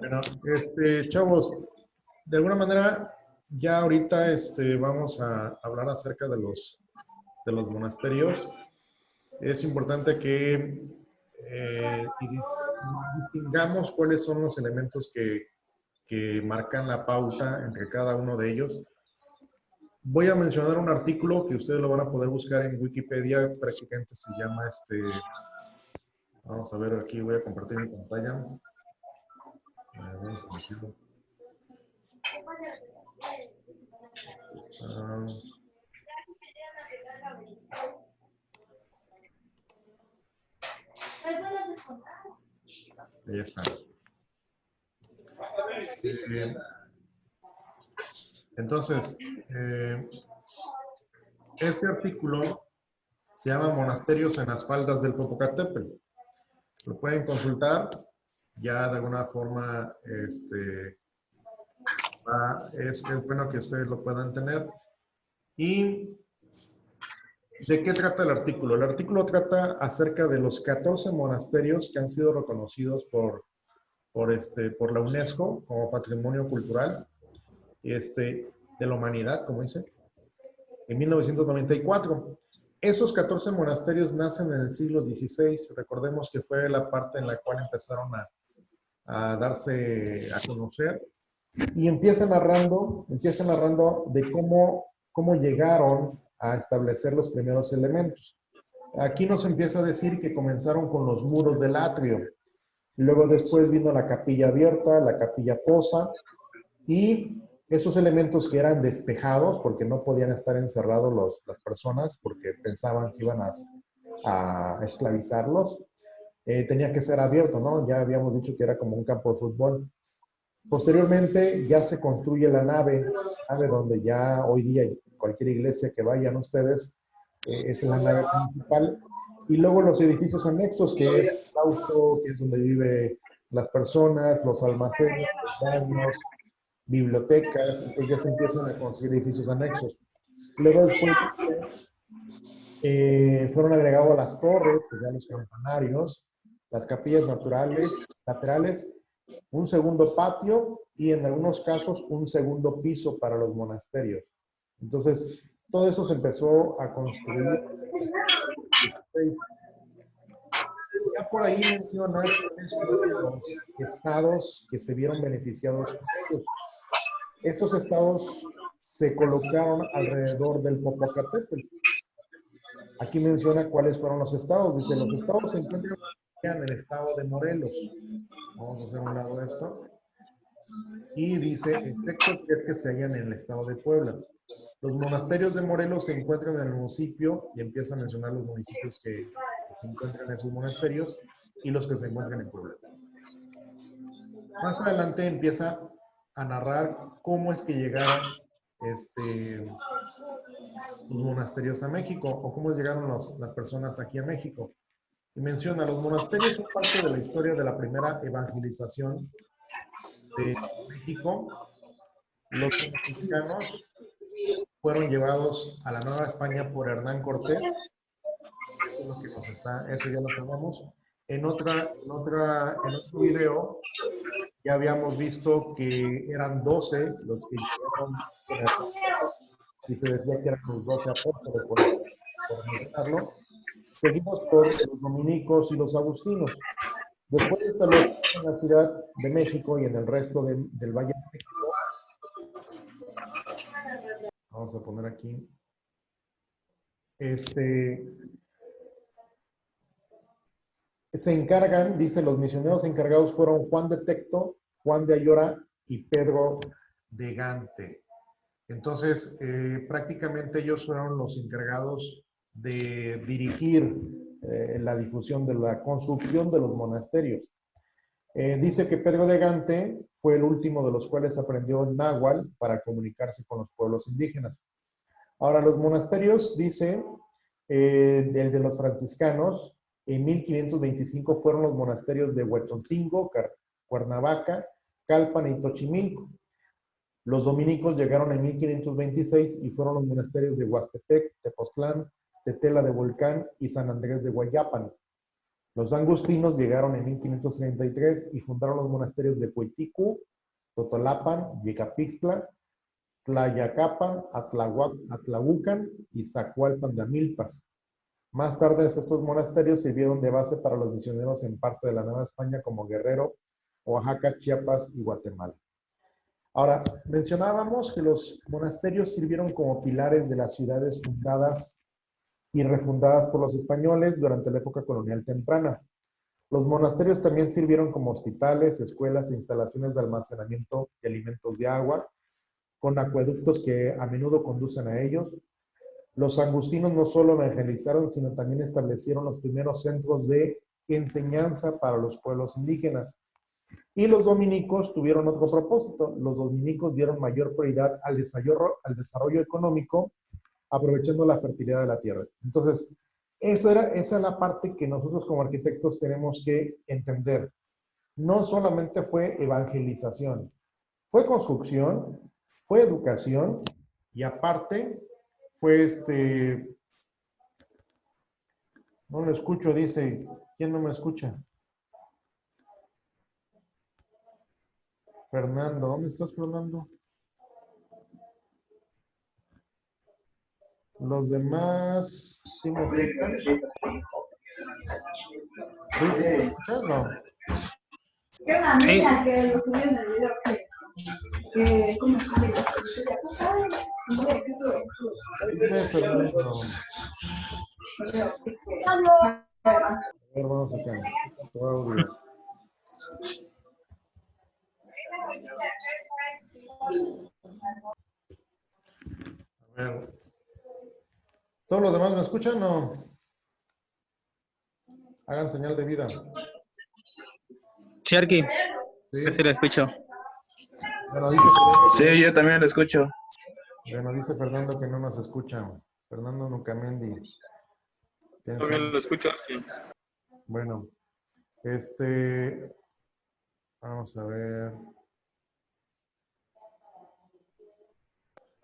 Bueno, chavos, de alguna manera, ya ahorita vamos a hablar acerca de los monasterios. Es importante que distingamos cuáles son los elementos que marcan la pauta entre cada uno de ellos. Voy a mencionar un artículo que ustedes lo van a poder buscar en Wikipedia, prácticamente se llama vamos a ver aquí, voy a compartir mi pantalla. Vamos a decirlo. Ahí está. Entonces, este artículo se llama Monasterios en las faldas del Popocatépetl. Lo pueden consultar, ya de alguna forma es bueno que ustedes lo puedan tener. ¿Y de qué trata el artículo? El artículo trata acerca de los 14 monasterios que han sido reconocidos por la UNESCO como Patrimonio Cultural de la Humanidad, como dice, en 1994. Esos 14 monasterios nacen en el siglo XVI. Recordemos que fue la parte en la cual empezaron a darse a conocer. Y empiezan narrando de cómo llegaron a establecer los primeros elementos. Aquí nos empieza a decir que comenzaron con los muros del atrio. Luego después vino la capilla abierta, la capilla posa, y esos elementos que eran despejados, porque no podían estar encerrados las personas, porque pensaban que iban a esclavizarlos, tenía que ser abierto, ¿no? Ya habíamos dicho que era como un campo de fútbol. Posteriormente ya se construye la nave donde ya hoy día cualquier iglesia que vayan ustedes es la nave principal. Y luego los edificios anexos, que es el claustro, que es donde viven las personas, los almacenes, los baños, bibliotecas. Entonces ya se empiezan a construir edificios anexos. Luego después fueron agregados las torres, pues ya los campanarios, las capillas laterales, un segundo patio y en algunos casos un segundo piso para los monasterios. Entonces, todo eso se empezó a construir. Ya por ahí menciona cuáles fueron los estados que se vieron beneficiados con ellos. Estos estados se colocaron alrededor del Popocatépetl. Aquí menciona cuáles fueron los estados. Dice, los estados se encuentran en el estado de Morelos. Vamos a hacer un lado de esto. Y dice, excepto que se hallan en el estado de Puebla. Los monasterios de Morelos se encuentran en el municipio, y empieza a mencionar los municipios que se encuentran en esos monasterios y los que se encuentran en Puebla. Más adelante empieza a narrar cómo es que llegaron los monasterios a México, o cómo llegaron las personas aquí a México. Y menciona, los monasterios son parte de la historia de la primera evangelización de México. Los mexicanos fueron llevados a la Nueva España por Hernán Cortés. Eso es lo que eso ya lo sabemos. En otro video ya habíamos visto que eran 12 los que llegaron, y se decía que eran los 12 apóstoles, por mencionarlo, seguidos por los dominicos y los agustinos. Después de establecerse en la Ciudad de México y en el resto del Valle de México, vamos a poner aquí, se encargan, dice, los misioneros encargados fueron Juan de Tecto, Juan de Ayora y Pedro de Gante. Entonces, prácticamente ellos fueron los encargados de dirigir la difusión de la construcción de los monasterios. Dice que Pedro de Gante fue el último de los cuales aprendió el náhuatl para comunicarse con los pueblos indígenas. Ahora, los monasterios, dice, el de los franciscanos, en 1525 fueron los monasterios de Huetzoncingo, Cuernavaca, Calpan y Xochimilco. Los dominicos llegaron en 1526 y fueron los monasterios de Huastepec, Tepoztlán, Tetela de Volcán y San Andrés de Guayapan. Los agustinos llegaron en 1533 y fundaron los monasterios de Cuiticu, Totolapan, Yecapixtla, Tlayacapan, Atlahuacan y Zacualpan de Amilpas. Más tarde, estos monasterios sirvieron de base para los misioneros en parte de la Nueva España como Guerrero, Oaxaca, Chiapas y Guatemala. Ahora, mencionábamos que los monasterios sirvieron como pilares de las ciudades fundadas y refundadas por los españoles durante la época colonial temprana. Los monasterios también sirvieron como hospitales, escuelas e instalaciones de almacenamiento de alimentos y agua, con acueductos que a menudo conducen a ellos. Los agustinos no solo evangelizaron, sino también establecieron los primeros centros de enseñanza para los pueblos indígenas. Y los dominicos tuvieron otro propósito. Los dominicos dieron mayor prioridad al desarrollo económico, aprovechando la fertilidad de la tierra. Entonces, esa es la parte que nosotros como arquitectos tenemos que entender. No solamente fue evangelización, fue construcción, fue educación y aparte fue no lo escucho, dice, ¿quién no me escucha? Fernando, ¿dónde estás, Fernando? Los demás, ¿sí me escuchan? ¿Sí me escuchas? No. Que una niña que lo subió en el video que como Dice Fernando. A ver, vamos acá. Tu audio. A ver. ¿Todos los demás me escuchan o no? Hagan señal de vida. Cherky, Sí. sí lo escucho. Bueno, dice, Sí, yo también lo escucho. dice Fernando que no nos escucha. Fernando Nucamendi. ¿Quién También sabe? lo escucho. Sí. Bueno, vamos a ver.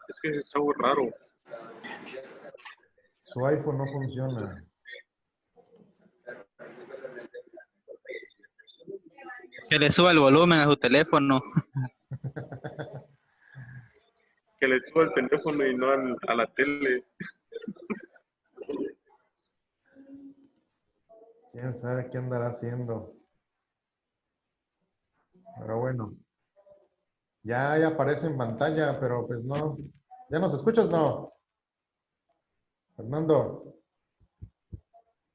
Es que está muy raro. Su iPhone no funciona. Que le suba el volumen a su teléfono. Que le suba el teléfono y no a la tele. ¿Quién sabe qué andará haciendo? Pero bueno. Ya aparece en pantalla, pero pues no. ¿Ya nos escuchas? No. Fernando,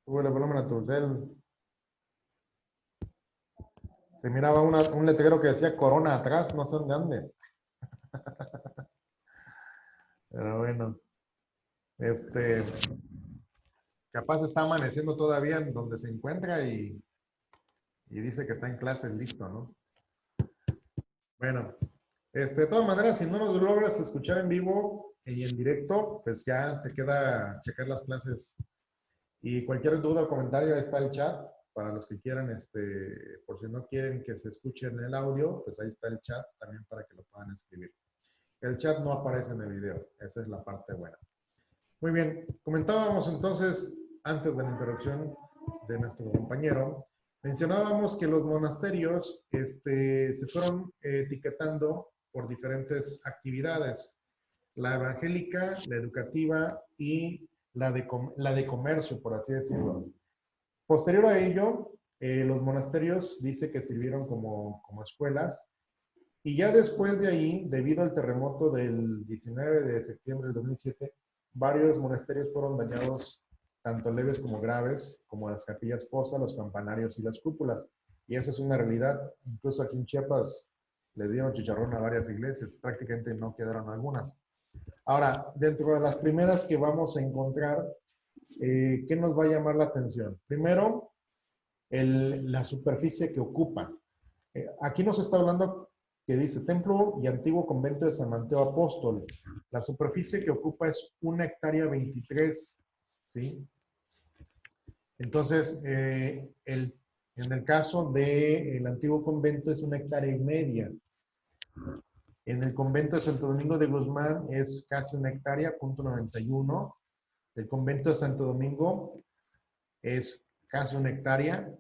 sube el volumen a tu cel. Se miraba un letrero que decía Corona atrás, no sé dónde ande. Pero bueno, capaz está amaneciendo todavía en donde se encuentra y dice que está en clase listo, ¿no? Bueno, de todas maneras, si no nos logras escuchar en vivo y en directo, pues ya te queda checar las clases. Y cualquier duda o comentario, ahí está el chat. Para los que quieran, por si no quieren que se escuche en el audio, pues ahí está el chat también para que lo puedan escribir. El chat no aparece en el video, esa es la parte buena. Muy bien, comentábamos entonces, antes de la introducción de nuestro compañero, mencionábamos que los monasterios se fueron etiquetando por diferentes actividades. La evangélica, la educativa y la de comercio, por así decirlo. Posterior a ello, los monasterios dice que sirvieron como escuelas y ya después de ahí, debido al terremoto del 19 de septiembre del 2007, varios monasterios fueron dañados, tanto leves como graves, como las capillas fosa, los campanarios y las cúpulas. Y eso es una realidad. Incluso aquí en Chiapas le dieron chicharrón a varias iglesias, prácticamente no quedaron algunas. Ahora, dentro de las primeras que vamos a encontrar, ¿qué nos va a llamar la atención? Primero, la superficie que ocupa. Aquí nos está hablando que dice Templo y Antiguo Convento de San Mateo Apóstol. La superficie que ocupa es 1 hectárea 23, ¿sí? Entonces, en el caso del Antiguo Convento es 1 hectárea y media. En el convento de Santo Domingo de Guzmán es casi 1 hectárea, .91. El convento de Santo Domingo es casi 1 hectárea.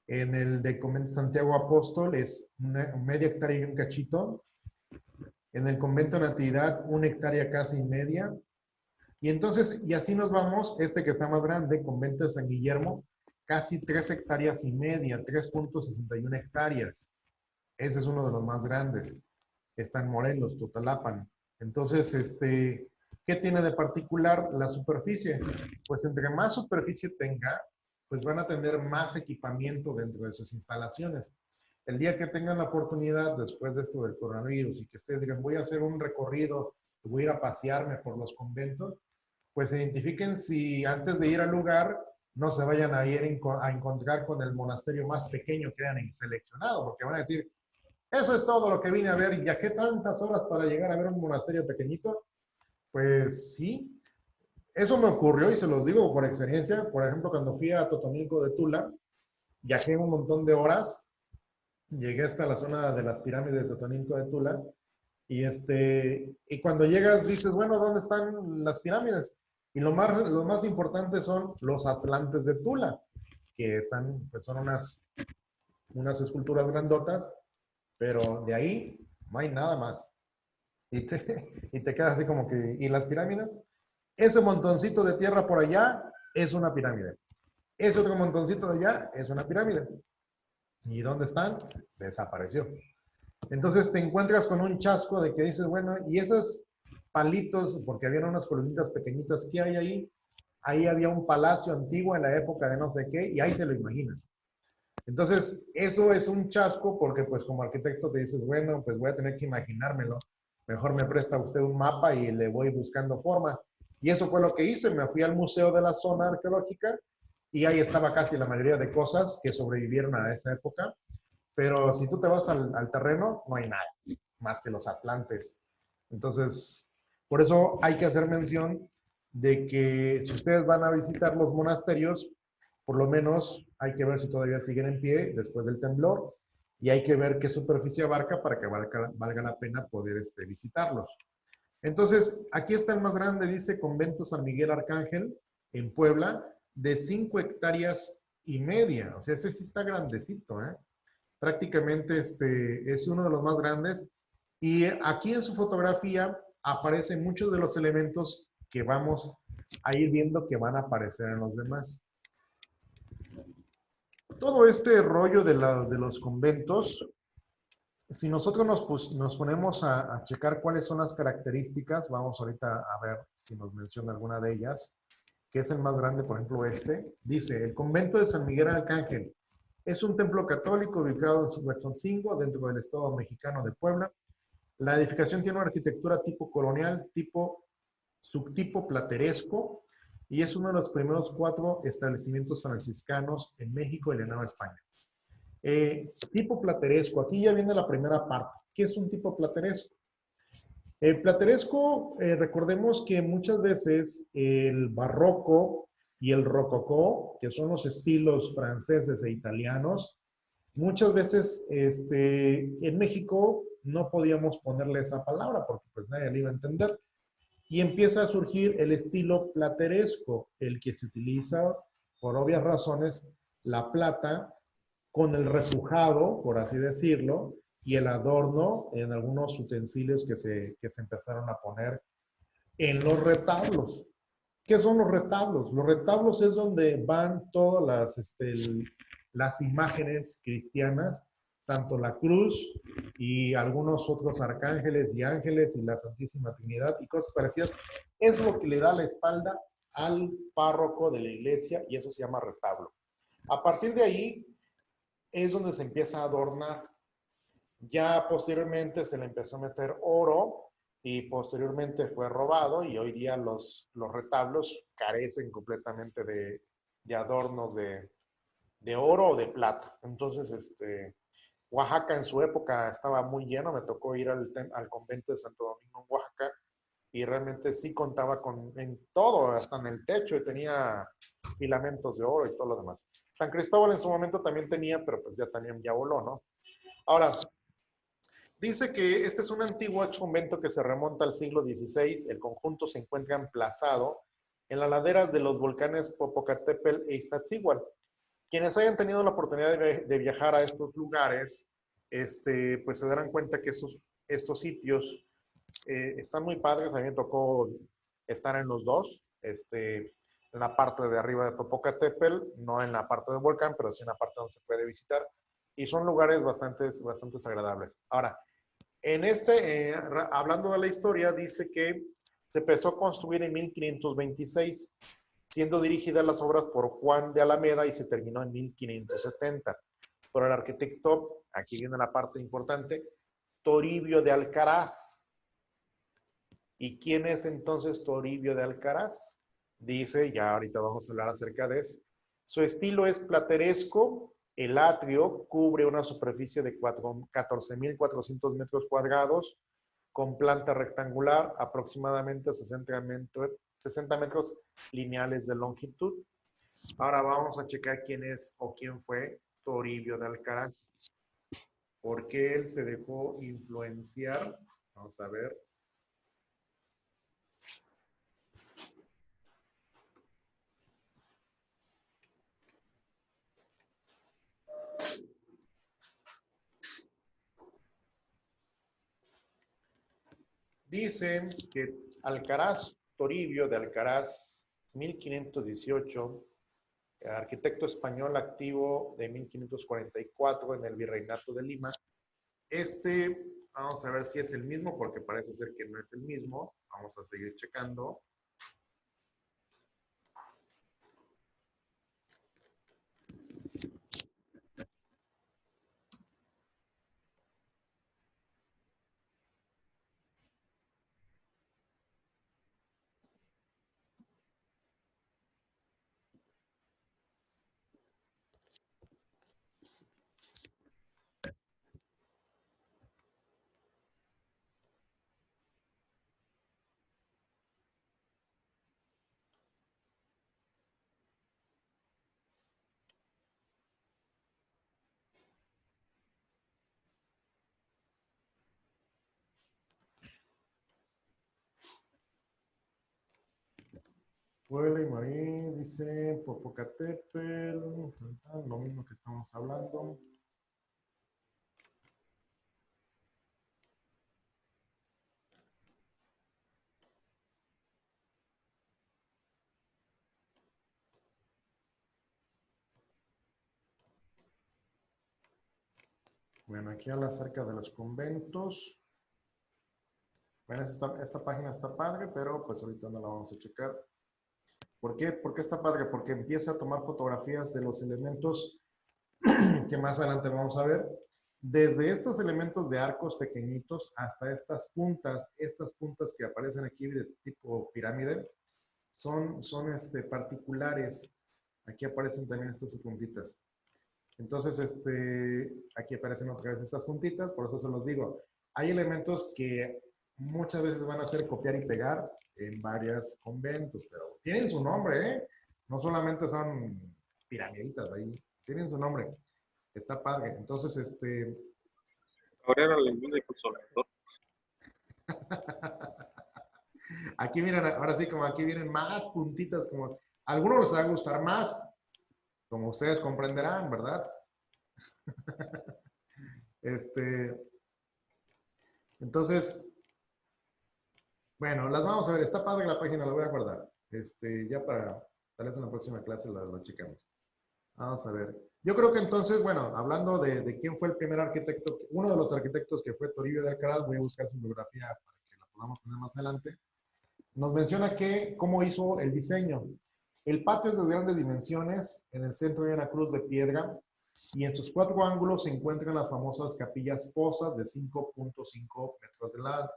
En el de convento de Santiago Apóstol es media hectárea y un cachito. En el convento de Natividad, 1 hectárea casi y media. Y entonces, y así nos vamos, este que está más grande, convento de San Guillermo, casi 3 hectáreas y media, 3.61 hectáreas. Ese es uno de los más grandes. Está en Morelos, Totalapan. Entonces, ¿qué tiene de particular la superficie? Pues entre más superficie tenga, pues van a tener más equipamiento dentro de sus instalaciones. El día que tengan la oportunidad, después de esto del coronavirus, y que ustedes digan, voy a hacer un recorrido, voy a ir a pasearme por los conventos, pues identifiquen si antes de ir al lugar no se vayan a ir a encontrar con el monasterio más pequeño que hayan seleccionado, porque van a decir, eso es todo lo que vine a ver, y ¿qué tantas horas para llegar a ver un monasterio pequeñito? Pues sí, eso me ocurrió y se los digo por experiencia. Por ejemplo, cuando fui a Totonilco de Tula, viajé un montón de horas, llegué hasta la zona de las pirámides de Totonilco de Tula, y cuando llegas dices, bueno, ¿dónde están las pirámides? Y lo más importante son los atlantes de Tula, que están, pues son unas esculturas grandotas, pero de ahí no hay nada más. Y te quedas así como que, ¿y las pirámides? Ese montoncito de tierra por allá es una pirámide. Ese otro montoncito de allá es una pirámide. ¿Y dónde están? Desapareció. Entonces te encuentras con un chasco de que dices, bueno, y esos palitos, porque había unas columnitas pequeñitas que hay ahí, ahí había un palacio antiguo en la época de no sé qué, y ahí se lo imaginan. Entonces, eso es un chasco porque pues como arquitecto te dices, bueno, pues voy a tener que imaginármelo. Mejor me presta usted un mapa y le voy buscando forma. Y eso fue lo que hice. Me fui al museo de la zona arqueológica y ahí estaba casi la mayoría de cosas que sobrevivieron a esa época. Pero si tú te vas al terreno, no hay nada más que los atlantes. Entonces, por eso hay que hacer mención de que si ustedes van a visitar los monasterios, por lo menos hay que ver si todavía siguen en pie después del temblor y hay que ver qué superficie abarca para que valga la pena poder visitarlos. Entonces, aquí está el más grande, dice Convento San Miguel Arcángel, en Puebla, de 5 hectáreas y media. O sea, ese sí está grandecito, ¿eh? Prácticamente es uno de los más grandes. Y aquí en su fotografía aparecen muchos de los elementos que vamos a ir viendo que van a aparecer en los demás. Todo este rollo de los conventos, si nosotros nos ponemos a checar cuáles son las características, vamos ahorita a ver si nos menciona alguna de ellas, que es el más grande, por ejemplo dice, el convento de San Miguel Arcángel es un templo católico ubicado en Huetzoncingo, dentro del estado mexicano de Puebla. La edificación tiene una arquitectura tipo colonial, subtipo plateresco, y es uno de los primeros 4 establecimientos franciscanos en México y la Nueva España. Tipo plateresco, aquí ya viene la primera parte. ¿Qué es un tipo plateresco? El plateresco, recordemos que muchas veces el barroco y el rococó, que son los estilos franceses e italianos, muchas veces en México no podíamos ponerle esa palabra porque pues nadie la iba a entender. Y empieza a surgir el estilo plateresco, el que se utiliza, por obvias razones, la plata con el repujado, por así decirlo, y el adorno en algunos utensilios que se empezaron a poner en los retablos. ¿Qué son los retablos? Los retablos es donde van todas las imágenes cristianas, tanto la cruz y algunos otros arcángeles y ángeles y la Santísima Trinidad y cosas parecidas. Es lo que le da la espalda al párroco de la iglesia y eso se llama retablo. A partir de ahí es donde se empieza a adornar. Ya posteriormente se le empezó a meter oro y posteriormente fue robado y hoy día los retablos carecen completamente de adornos de oro o de plata. Entonces, Oaxaca en su época estaba muy lleno, me tocó ir al convento de Santo Domingo en Oaxaca y realmente sí contaba en todo, hasta en el techo, y tenía filamentos de oro y todo lo demás. San Cristóbal en su momento también tenía, pero pues ya voló, ¿no? Ahora, dice que este es un antiguo convento que se remonta al siglo XVI. El conjunto se encuentra emplazado en las laderas de los volcanes Popocatépetl e Iztaccíhuatl. Quienes hayan tenido la oportunidad de viajar a estos lugares, pues se darán cuenta que estos sitios están muy padres. A mí me tocó estar en los dos, en la parte de arriba de Popocatépetl, no en la parte del volcán, pero sí en la parte donde se puede visitar. Y son lugares bastante agradables. Ahora, hablando de la historia, dice que se empezó a construir en 1526, siendo dirigidas las obras por Juan de Alameda y se terminó en 1570. Por el arquitecto, aquí viene la parte importante, Toribio de Alcaraz. ¿Y quién es entonces Toribio de Alcaraz? Dice, ya ahorita vamos a hablar acerca de eso. Su estilo es plateresco. El atrio cubre una superficie de 14.400 metros cuadrados con planta rectangular, aproximadamente 60 metros lineales de longitud. Ahora vamos a checar quién es o quién fue Toribio de Alcaraz. ¿Por qué él se dejó influenciar? Vamos a ver. Dicen que Alcaraz, Toribio de Alcaraz, 1518, arquitecto español activo de 1544 en el Virreinato de Lima. Vamos a ver si es el mismo, porque parece ser que no es el mismo. Vamos a seguir checando. Puebla y Marín, dice Popocatépetl, lo mismo que estamos hablando. Bueno, aquí habla acerca de los conventos. Bueno, esta página está padre, pero pues ahorita no la vamos a checar. ¿Por qué? ¿Por qué está padre? Porque empieza a tomar fotografías de los elementos que más adelante vamos a ver. Desde estos elementos de arcos pequeñitos hasta estas puntas que aparecen aquí de tipo pirámide, son particulares. Aquí aparecen también estas puntitas. Entonces, aquí aparecen otra vez estas puntitas, por eso se los digo. Hay elementos que muchas veces van a hacer copiar y pegar en varios conventos, pero tienen su nombre, ¿eh? No solamente son piramiditas ahí, tienen su nombre. Está padre. Entonces, Ahora era la luz de consolador. aquí miren, ahora sí, como aquí vienen más puntitas, como a algunos les va a gustar más, como ustedes comprenderán, ¿verdad? Entonces, bueno, las vamos a ver. Está padre la página, la voy a guardar. Ya para, tal vez en la próxima clase la checamos. Vamos a ver. Yo creo que entonces, bueno, hablando de quién fue el primer arquitecto, uno de los arquitectos que fue Toribio de Alcaraz, voy a buscar su biografía para que la podamos tener más adelante. Nos menciona cómo hizo el diseño. El patio es de grandes dimensiones, en el centro hay una cruz de piedra y en sus 4 ángulos se encuentran las famosas capillas posas de 5.5 metros de lado.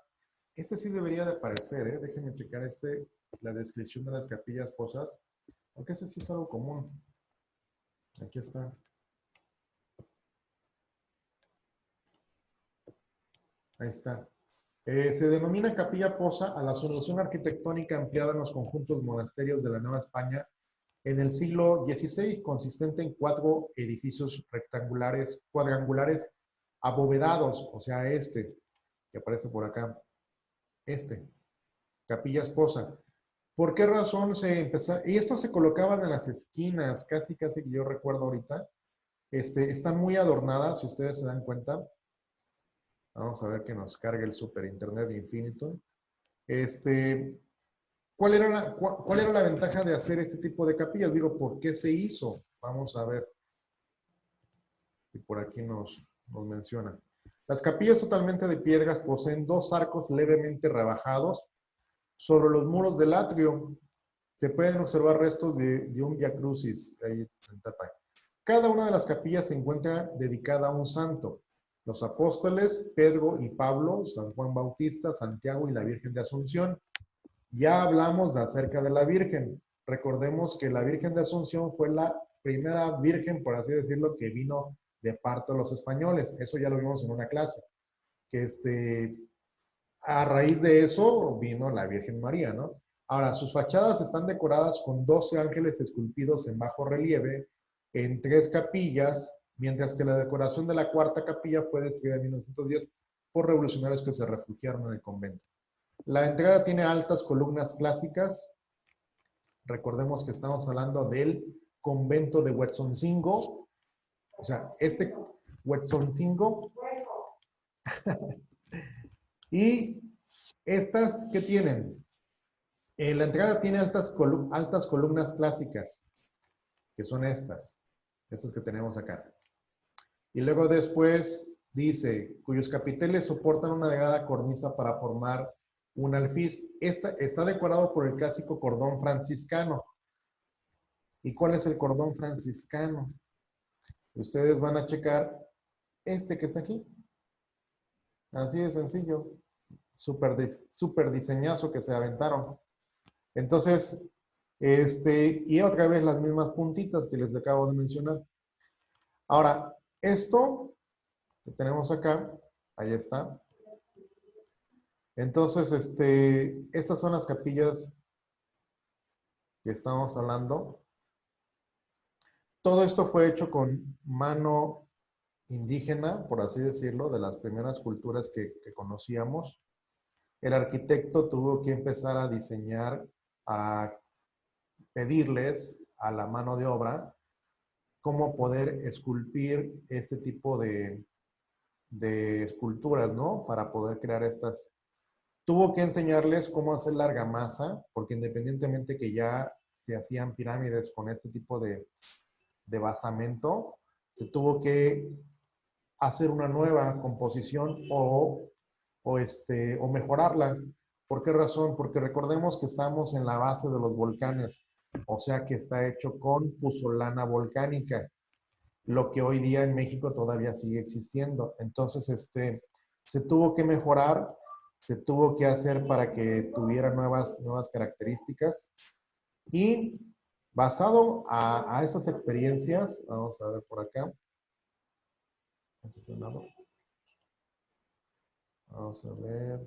Sí debería de aparecer, ¿eh? Déjenme checar la descripción de las capillas posas, porque ese sí es algo común. Aquí está. Ahí está. Se denomina capilla posa a la solución arquitectónica empleada en los conjuntos monasterios de la Nueva España en el siglo XVI, consistente en 4 edificios cuadrangulares abovedados, o sea, que aparece por acá, capillas posa. ¿Por qué razón se empezó? Y esto se colocaban en las esquinas, casi que yo recuerdo ahorita. Están muy adornadas, si ustedes se dan cuenta. Vamos a ver que nos cargue el super internet infinito. ¿Cuál era la ventaja de hacer este tipo de capillas? Digo, ¿por qué se hizo? Vamos a ver. Y por aquí nos menciona. Las capillas totalmente de piedras poseen dos arcos levemente rebajados sobre los muros del atrio. Se pueden observar restos de un Via Crucis ahí en tapa. Cada una de las capillas se encuentra dedicada a un santo. Los apóstoles, Pedro y Pablo, San Juan Bautista, Santiago y la Virgen de Asunción. Ya hablamos acerca de la Virgen. Recordemos que la Virgen de Asunción fue la primera Virgen, por así decirlo, que vino de parte de los españoles. Eso ya lo vimos en una clase. Que a raíz de eso vino la Virgen María, ¿no? Ahora, sus fachadas están decoradas con 12 ángeles esculpidos en bajo relieve en 3 capillas, mientras que la decoración de la cuarta capilla fue destruida en 1910 por revolucionarios que se refugiaron en el convento. La entrada tiene altas columnas clásicas. Recordemos que estamos hablando del convento de Huetzoncingo. O sea, Huetzoncingo. Y estas, ¿qué tienen? La entrada tiene altas columnas clásicas, que son estas que tenemos acá. Y luego después dice, cuyos capiteles soportan una delgada cornisa para formar un alfiz. Está decorado por el clásico cordón franciscano. ¿Y cuál es el cordón franciscano? Ustedes van a checar que está aquí. Así de sencillo. Súper diseñazo que se aventaron. Entonces, y otra vez las mismas puntitas que les acabo de mencionar. Ahora, esto que tenemos acá, ahí está. Entonces, estas son las capillas que estamos hablando. Todo esto fue hecho con mano indígena, por así decirlo, de las primeras culturas que conocíamos. El arquitecto tuvo que empezar a diseñar, a pedirles a la mano de obra cómo poder esculpir este tipo de esculturas, ¿no? Para poder crear estas. Tuvo que enseñarles cómo hacer la argamasa, porque independientemente que ya se hacían pirámides con este tipo de basamento, se tuvo que hacer una nueva composición o mejorarla. ¿Por qué razón? Porque recordemos que estamos en la base de los volcanes, o sea que está hecho con puzzolana volcánica, lo que hoy día en México todavía sigue existiendo. Entonces, se tuvo que mejorar, se tuvo que hacer para que tuviera nuevas características. Y basado a esas experiencias, vamos a ver por acá. Vamos a ver.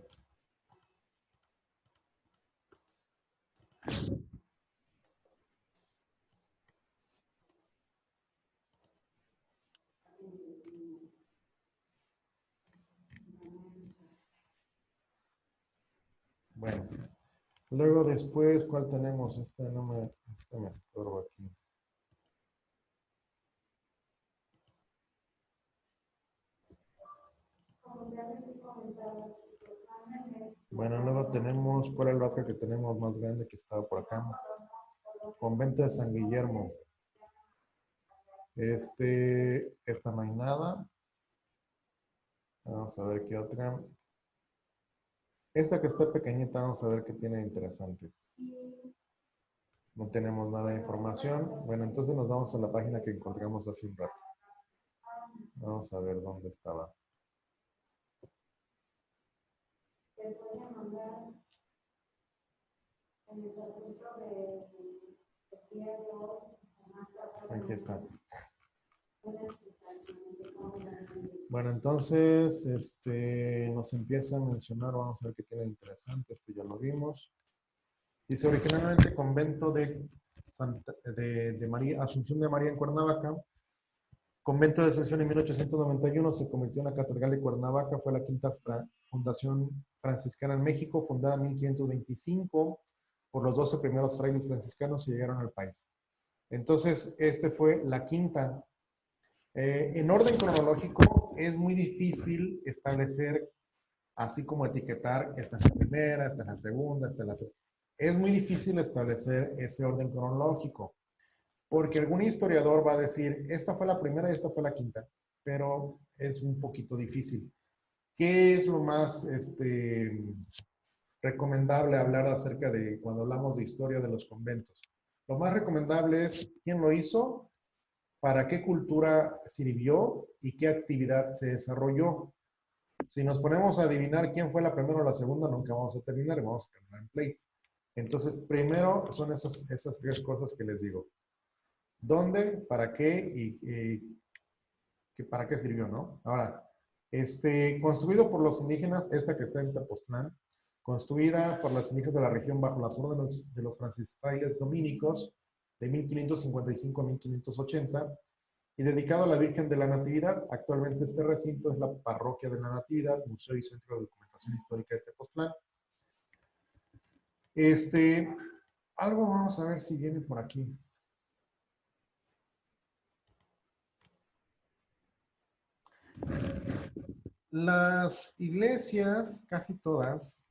Bueno, luego después, ¿cuál tenemos? Me estorbo aquí. Bueno, luego tenemos, ¿cuál es el otro que tenemos más grande que estaba por acá? Convento de San Guillermo. Esta no hay nada. Vamos a ver qué otra. Esta que está pequeñita, vamos a ver qué tiene de interesante. No tenemos nada de información. Bueno, entonces nos vamos a la página que encontramos hace un rato. Vamos a ver dónde estaba. Aquí está. Bueno, entonces, nos empieza a mencionar, vamos a ver qué tiene de interesante, esto ya lo vimos. Dice, originalmente convento de María, Asunción de María en Cuernavaca. Convento de Ascensión en 1891 se convirtió en la Catedral de Cuernavaca, fue la quinta fundación franciscana en México, fundada en 1525. por los 12 primeros frailes franciscanos que llegaron al país. Entonces, este fue la quinta. En orden cronológico, es muy difícil establecer, así como etiquetar, esta es la primera, esta es la segunda, esta es la tercera. Es muy difícil establecer ese orden cronológico, porque algún historiador va a decir, esta fue la primera y esta fue la quinta, pero es un poquito difícil. ¿Qué es lo más recomendable hablar acerca de cuando hablamos de historia de los conventos? Lo más recomendable es quién lo hizo, para qué cultura sirvió y qué actividad se desarrolló. Si nos ponemos a adivinar quién fue la primera o la segunda, nunca vamos a terminar y vamos a terminar en pleito. Entonces, primero son esas tres cosas que les digo. ¿Dónde? ¿Para qué? Y ¿para qué sirvió, no? Ahora, construido por los indígenas, esta que está en Tepoztlán, construida por las indígenas de la región bajo las órdenes de los franciscanos dominicos de 1555 a 1580 y dedicado a la Virgen de la Natividad. Actualmente este recinto es la Parroquia de la Natividad, Museo y Centro de Documentación Histórica de Tepoztlán. Algo vamos a ver si viene por aquí. Las iglesias, casi todas,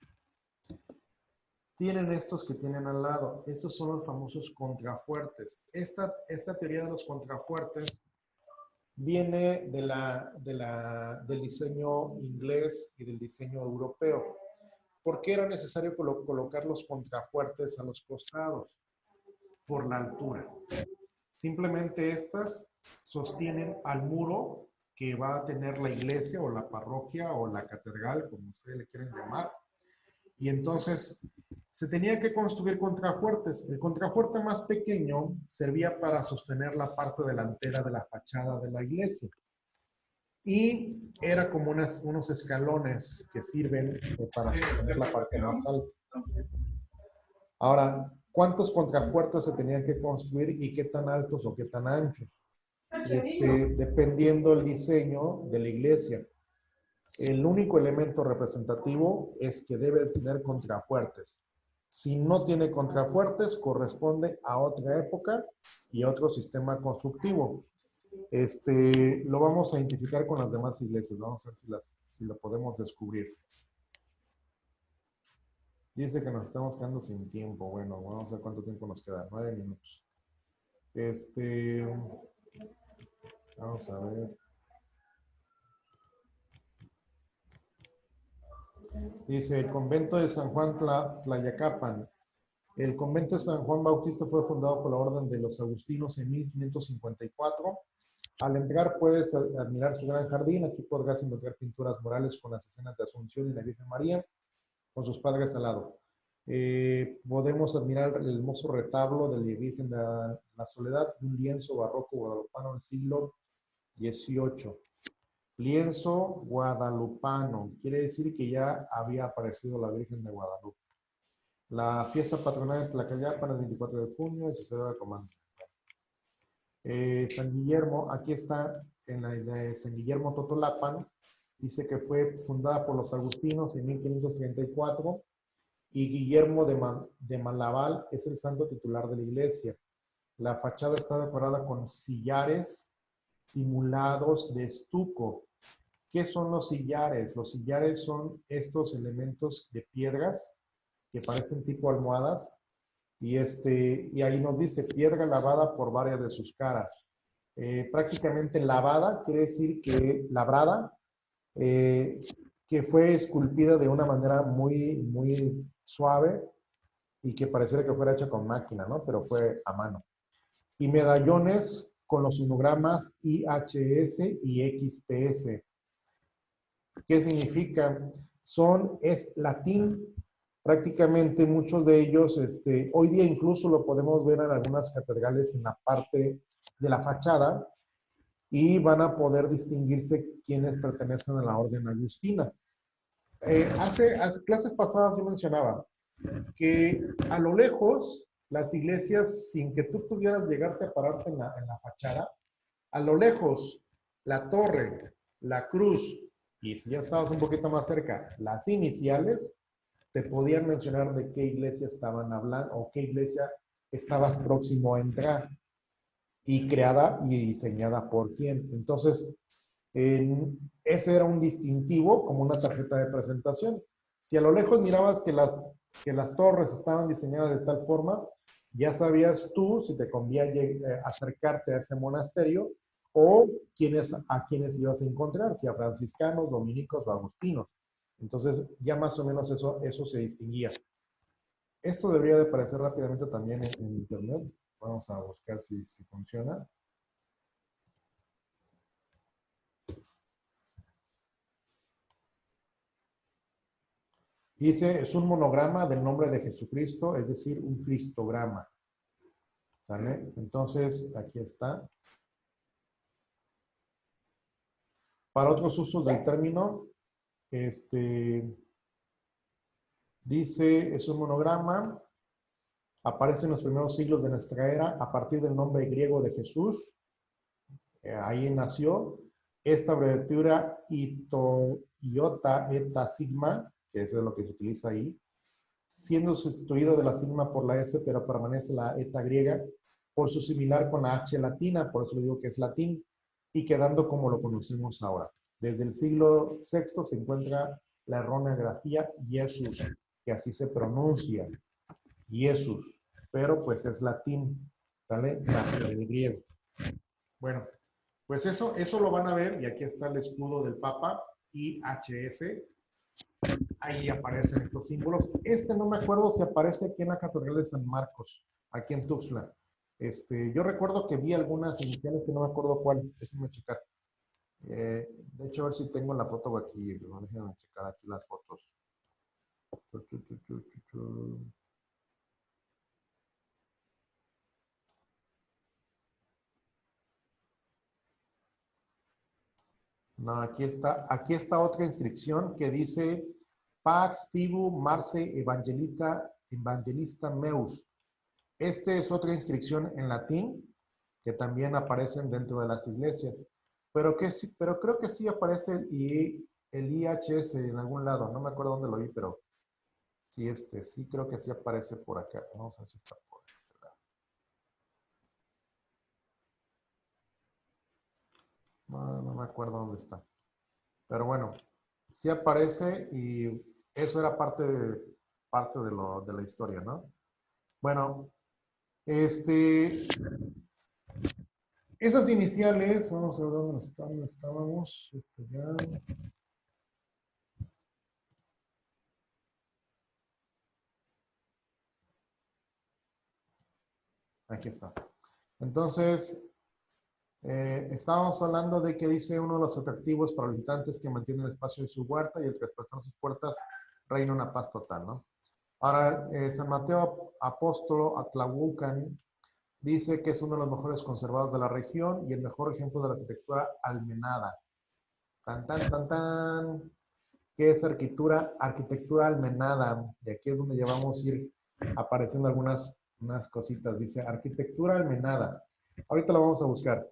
tienen estos que tienen al lado. Estos son los famosos contrafuertes. Esta teoría de los contrafuertes viene del diseño inglés y del diseño europeo. ¿Por qué era necesario colocar los contrafuertes a los costados? Por la altura. Simplemente estas sostienen al muro que va a tener la iglesia o la parroquia o la catedral, como ustedes le quieren llamar. Y entonces se tenía que construir contrafuertes. El contrafuerte más pequeño servía para sostener la parte delantera de la fachada de la iglesia. Y era como unos escalones que sirven para sostener la parte más alta. Ahora, ¿cuántos contrafuertes se tenían que construir y qué tan altos o qué tan anchos? Dependiendo del diseño de la iglesia. El único elemento representativo es que debe tener contrafuertes. Si no tiene contrafuertes, corresponde a otra época y a otro sistema constructivo. Lo vamos a identificar con las demás iglesias. Vamos a ver si lo podemos descubrir. Dice que nos estamos quedando sin tiempo. Bueno, vamos a ver cuánto tiempo nos queda. 9 minutos. Vamos a ver. Dice, el convento de San Juan Tlayacapan. El convento de San Juan Bautista fue fundado por la orden de los agustinos en 1554. Al entrar puedes admirar su gran jardín. Aquí podrás encontrar pinturas murales con las escenas de Asunción y la Virgen María, con sus padres al lado. Podemos admirar el hermoso retablo de la Virgen de la Soledad, un lienzo barroco guadalupano del siglo XVIII. Lienzo guadalupano, quiere decir que ya había aparecido la Virgen de Guadalupe. La fiesta patronal de Tlacayapan el 24 de junio y se celebra como San Guillermo, aquí está en la de San Guillermo Totolapan, dice que fue fundada por los agustinos en 1534 y Guillermo de Malaval es el santo titular de la iglesia. La fachada está decorada con sillares simulados de estuco. ¿Qué son los sillares? Los sillares son estos elementos de piedras que parecen tipo almohadas y ahí nos dice piedra lavada por varias de sus caras. Prácticamente lavada quiere decir que labrada, que fue esculpida de una manera muy, muy suave y que pareciera que fuera hecha con máquina, ¿no? Pero fue a mano. Y medallones con los inogramas IHS y XPS. ¿Qué significa? Es latín, prácticamente muchos de ellos, hoy día incluso lo podemos ver en algunas catedrales en la parte de la fachada y van a poder distinguirse quienes pertenecen a la orden agustina. Hace clases pasadas yo mencionaba que a lo lejos las iglesias, sin que tú pudieras llegarte a pararte en la fachada, a lo lejos la torre, la cruz y si ya estabas un poquito más cerca, las iniciales, te podían mencionar de qué iglesia estaban hablando o qué iglesia estabas próximo a entrar y creada y diseñada por quién. Entonces, ese era un distintivo como una tarjeta de presentación. Si a lo lejos mirabas que las torres estaban diseñadas de tal forma, ya sabías tú si te convenía acercarte a ese monasterio o a quienes ibas a encontrar, si a franciscanos, dominicos o agustinos. Entonces, ya más o menos eso se distinguía. Esto debería de aparecer rápidamente también en internet. Vamos a buscar si funciona. Dice, es un monograma del nombre de Jesucristo, es decir, un cristograma. ¿Sale? Entonces, aquí está. Para otros usos del término, dice, es un monograma, aparece en los primeros siglos de nuestra era a partir del nombre griego de Jesús. Ahí nació. Esta abreviatura iota, eta, sigma, que eso es lo que se utiliza ahí, siendo sustituido de la sigma por la S, pero permanece la eta griega por su similar con la H latina, por eso le digo que es latín, y quedando como lo conocemos ahora. Desde el siglo VI se encuentra la errónea grafía Jesús, que así se pronuncia, Jesús, pero pues es latín, ¿vale? El griego. Bueno, pues eso lo van a ver, y aquí está el escudo del Papa, IHS, ahí aparecen estos símbolos. No me acuerdo si aparece aquí en la Catedral de San Marcos, aquí en Tuxtla. Yo recuerdo que vi algunas iniciales que no me acuerdo cuál, déjenme checar. De hecho, a ver si tengo la foto aquí, déjenme checar aquí las fotos. No, aquí está otra inscripción que dice Pax Tibu Marce Evangelista Meus. Es otra inscripción en latín que también aparecen dentro de las iglesias. Pero creo que sí aparece el IHS en algún lado. No me acuerdo dónde lo vi, pero sí, sí creo que sí aparece por acá. Vamos a ver si está por este lado. No me acuerdo dónde está. Pero bueno, sí aparece y eso era parte de la historia, ¿no? Bueno, esas iniciales, vamos a ver dónde estábamos. Ya. Aquí está. Entonces, estábamos hablando de que dice uno de los atractivos para los visitantes que mantienen el espacio de su huerta y el traspasar sus puertas reina una paz total, ¿no? Ahora, San Mateo Apóstolo Atlahuacan dice que es uno de los mejores conservados de la región y el mejor ejemplo de la arquitectura almenada. Tan, tan, tan, tan. ¿Qué es arquitectura almenada? Y aquí es donde ya vamos a ir apareciendo unas cositas. Dice arquitectura almenada. Ahorita lo vamos a buscar.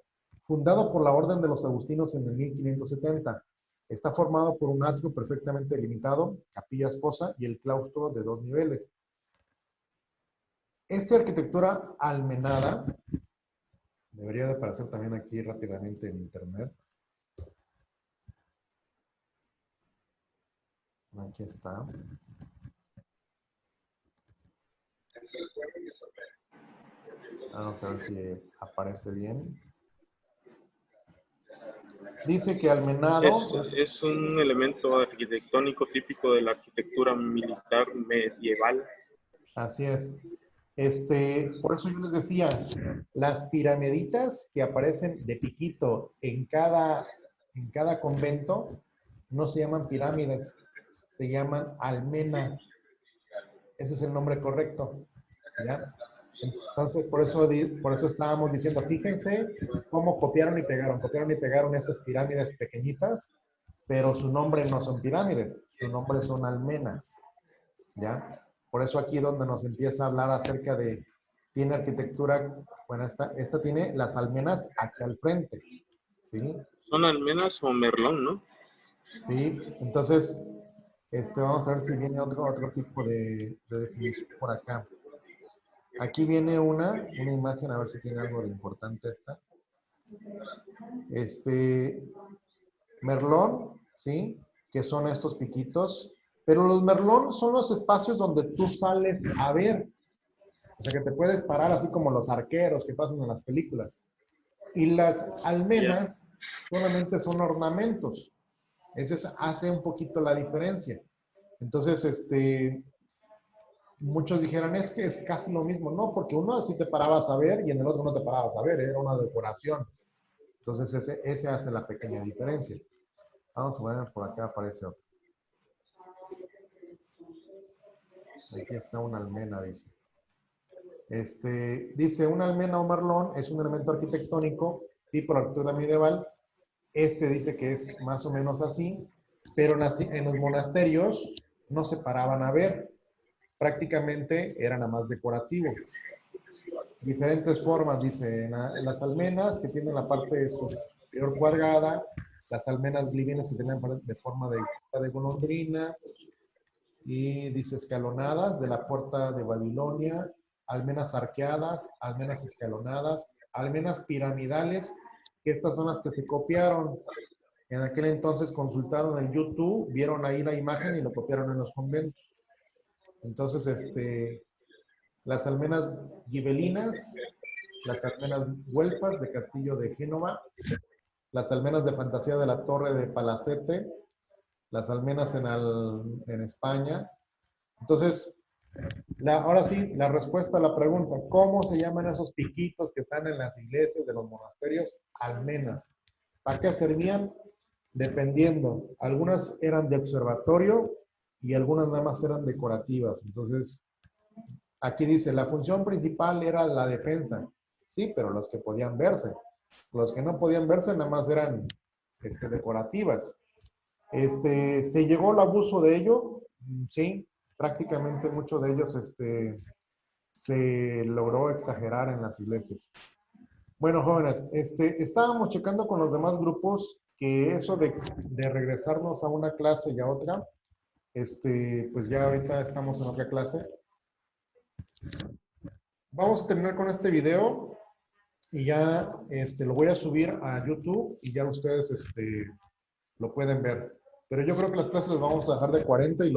Fundado por la Orden de los Agustinos en el 1570. Está formado por un atrio perfectamente delimitado, capillas fosa y el claustro de 2 niveles. Esta arquitectura almenada debería de aparecer también aquí rápidamente en internet. Aquí está. Vamos a ver si aparece bien. Dice que almenado... Es un elemento arquitectónico típico de la arquitectura militar medieval. Así es. Por eso yo les decía, las piramiditas que aparecen de piquito en cada convento no se llaman pirámides, se llaman almenas. Ese es el nombre correcto, ¿ya? Entonces, por eso estábamos diciendo, fíjense cómo copiaron y pegaron esas pirámides pequeñitas, pero su nombre no son pirámides, su nombre son almenas, ¿ya? Por eso aquí donde nos empieza a hablar acerca de, tiene arquitectura, bueno, esta tiene las almenas aquí al frente, ¿sí? Son almenas o merlón, ¿no? Sí, entonces, Vamos a ver si viene otro tipo de definición por acá. Aquí viene una imagen, a ver si tiene algo de importante esta. Merlón, ¿sí? Que son estos piquitos. Pero los merlón son los espacios donde tú sales a ver. O sea, que te puedes parar así como los arqueros que pasan en las películas. Y las almenas solamente son ornamentos. Ese hace un poquito la diferencia. Entonces, muchos dijeran, es que es casi lo mismo. No, porque uno sí te parabas a ver y en el otro no te parabas a ver, era una decoración. Entonces, ese hace la pequeña diferencia. Vamos a ver, por acá aparece otro. Aquí está una almena, dice. Dice, una almena o merlón es un elemento arquitectónico tipo arquitectura medieval. Dice que es más o menos así, pero en los monasterios no se paraban a ver. Prácticamente eran nada más decorativo. Diferentes formas, dice, las almenas que tienen la parte superior cuadrada, las almenas livianas que tienen de forma de golondrina, y dice escalonadas de la puerta de Babilonia, almenas arqueadas, almenas escalonadas, almenas piramidales, que estas son las que se copiaron. En aquel entonces consultaron en YouTube, vieron ahí la imagen y lo copiaron en los conventos. Entonces, las almenas gibelinas, las almenas güelfas de Castillo de Génova, las almenas de fantasía de la Torre de Palacete, las almenas en España. Entonces, ahora sí, la respuesta a la pregunta, ¿cómo se llaman esos piquitos que están en las iglesias de los monasterios? Almenas. ¿Para qué servían? Dependiendo. Algunas eran de observatorio y algunas nada más eran decorativas. Entonces, aquí dice, la función principal era la defensa. Sí, pero los que podían verse. Los que no podían verse nada más eran decorativas. ¿Se llegó al abuso de ello? Sí, prácticamente muchos de ellos se logró exagerar en las iglesias. Bueno, jóvenes, estábamos checando con los demás grupos que eso de regresarnos a una clase y a otra, pues ya ahorita estamos en otra clase. Vamos a terminar con este video y ya lo voy a subir a YouTube y ya ustedes lo pueden ver. Pero yo creo que las clases las vamos a dejar de 40 y